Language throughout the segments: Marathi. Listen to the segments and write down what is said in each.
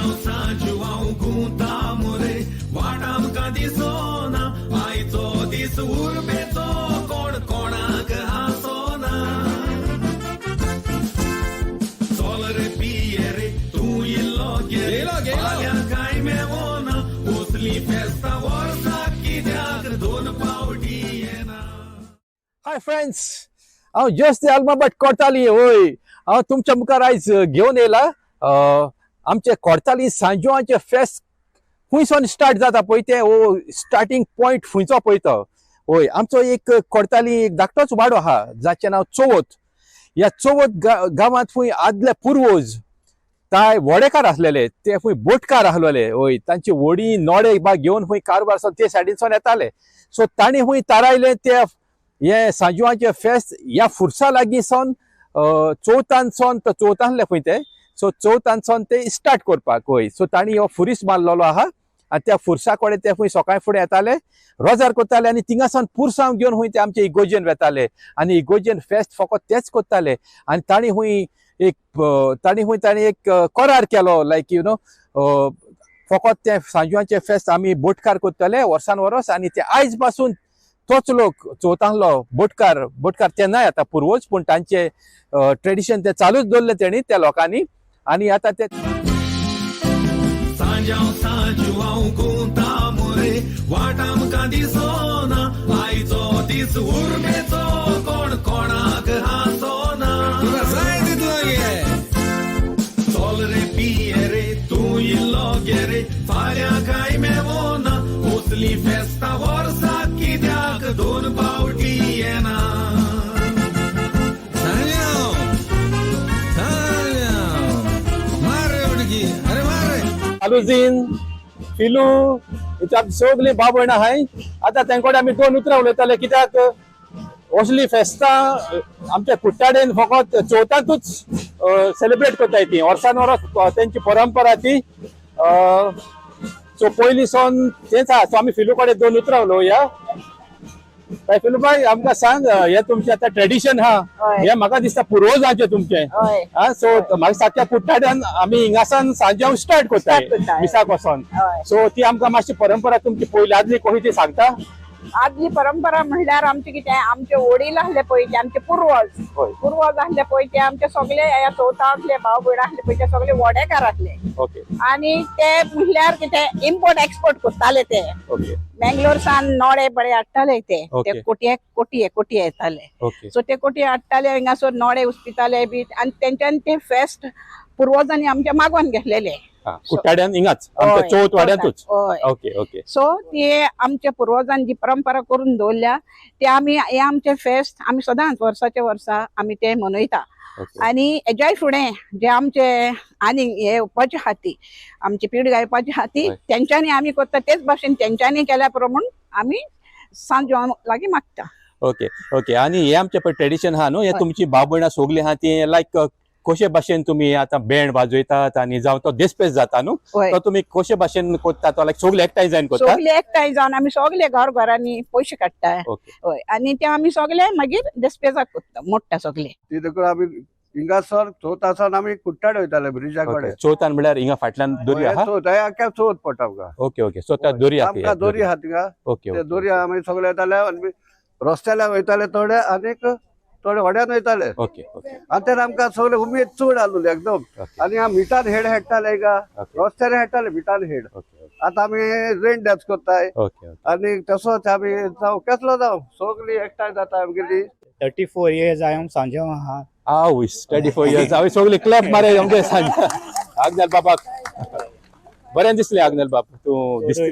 सांजाव सांजुवाव गुंता मोरे वाट आमकां दिसोना आयचो दीस उर्बेचो कोण कोणाक हांसोना चल रे पिये रे तूं इल्लो गेलो फाल्यां कांय मेवोना उसली फेस्तां वर्साक कित्याक दोन पावटी येना. हाय फ्रेंड्स, हांव जस्ट आल्माबाट कोर्ताली वय हांव तुमच्या मुखार आयज घेवन येयला आमचे कोर्ताली सांजवांचे फेस्त खुंयसून स्टार्ट जाता पळय ते स्टार्टिंग पॉयंट खुंयचो पळय तो वय आमचो एक कोर्ताली एक धाकटोच वाडो आहा जाचें नांव चवथ. ह्या चवथ गांवांत खूंय आदले पुर्वज ताय व्हडेकार आसलेले ते खूंय बोटकार आसलेले वय तांची व्हडी नोडे बा घेवन खूंय कारवार ते सायडीनसून येताले. सो तांणी खूंय तारायले ते हे सांजवांचे फेस्त ह्या फुर्सा लागीं सावन चवथानसून तो चवथांतले पळय ते सो चवथानसून ते स्टार्ट करपाक वय. सो तांणी हो फुरीस बांदलेलो आहा आनी त्या फुर्सा कडेन ते खूंय सकाळी फुडें येताले रोजार करताले आनी थिंगासान पुरसांव घेवन खूंय ते आमचे इगोजेन वेताले आनी इगोजेन फेस्त फकत तेच करताले. आनी तांणी खूंय एक करार केलो लायक यू नो फकत ते सांजवांचे फेस्त आमी बोटकार करतले वर्सान वरस आनी ते आयज पासून तोच लोक चवथांतलो बोटकार ते नाय आतां पुर्वज पूण तांचे ट्रेडिशन ते चालूच दवरले तेणी त्या लोकांनी आनी आतां ते सांजाव सांजुवाव गुंता मोरे वाट आमकां दिसोना आयचो दीस उर्बेचो कोण कोणाक हांसोना चल रे पिये रे तूं इल्लो गे फाल्यां कांय मेवोना उसली फेस्तां वर्साक कित्याक दोन पावटी येना. आलुजीन फिलू इथे आमची सगळी भाव भयण आहाय. आतां तेंकोडे आमी दोन उतरां उलयताले कित्याक असली फेस्तां आमच्या कुट्टाडेन फकत चवथांतूच सेलिब्रेट करताय ती वर्सान वरस तेंची परंपरा ती. सो पयलीं सावन तेंच आहा. सो आमी फिलू कडेन दोन उतरां उलोवया. काय फिलू भाई आमकां सांग हे तुमचें आतां ट्रेडिशन आहा हे म्हाका दिसता पुर्वजांचें तुमचें सो म्हाका सारक्या कुट्टाड्यान आमी हिंगासान सांजाव स्टार्ट करताय मिसाक वचोन. सो ती आमकां मातशी परंपरा तुमची पयली आदली कशी ती सांगता. आदली परंपरा म्हणल्यार आमचे कितें आमचे वडील आसले पळय ते आमचे पुर्वज आसले पळय ते आमचे सगळे ह्या चवथांतले भाव भयण आसले पळय ते सगळे वडेकार आसले. आनी ते म्हणल्यार कितें इम्पोर्ट एक्सपोर्ट करताले ते बेंगलोरसान नोडे बळे हाडटाले ते कोटये येताले. सो ते कोटये हाडटाले हिंगासर नोडे उस्पिताले बी आनी तेंच्यांनी ते फेस्त पुर्वजांनी आमच्या मागोवन घेतलेले कुट्टाड्यान हिंगाच चवथ वाड्यातूच. ओके सो ते आमच्या पुर्वजांनी जी परंपरा करून दवरल्या ते आमी हे आमचे फेस्त आमी सदांच वर्साचे वर्सा आमी ते मनयता. आनी हेज्याय फुडें जे आमचे आनी हे येवपाचे हाती आमची पिढी घालपाची हाती तेंच्यांनी आमी करता तेच भाशेन तेंच्यांनी केल्या प्रमाण आमी सांजवां लागीं मागता. ओके आनी हे आमचे पळय ट्रेडिशन आहा न्हू हे तुमची भाव भयणां सगळीं आहा ती लायक कशे भाशेन तुमी आतां बँड वाजयतात आनी जावं तो देस्पेस जाता न्हू तो तुमी कशे भाशेन करता तो लायक सगळे एकठांय जावन करता. सगळे एकठांय जावन आमी सगळे घरांनी पयशे काडटाय हय आनी ते आमी सगळे मागीर देस्पेसाक करता मोडटा सगळे. ती देखून आमी हिंगासर चवथासान आमी कुट्टाड वयताले ब्रिजा कडेन. चवथान म्हळ्यार हिंगा फाटल्यान दोरी आहा. चवथ पडटा आमकां. ओके सो त्या दोरी आहा. दोरी आहा थिंगा. ते दोरी आमी सगळे येताले आनी रस्त्याला वयताले थोडे आनीक थोडे व्हड्यान वयताले. आनी तेन्ना आमकां सगळे उमेद चड आसली एकदम. आनी हांव मिठान हेड हेडटाले का रस्त्यार हेडटाले मिठान हेड. आतां आमी रेन डॅन्स करताय आनी तसोच आमी जावं कसलो जावं सगळी एकठांय जाता आमगेली. 34 years हांव सांजव आहा. 34 years हांवें सगळी क्लब मारे आमचे सांजव. आग्नेल बाबाक बरें दिसलें आग्नेल बाब तूं दिसता.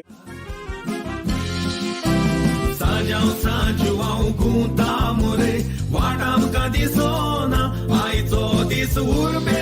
सांजाव सांजुवाव गुंता मोरे वाट आमकां दिसोना आयचो दीस उर्बे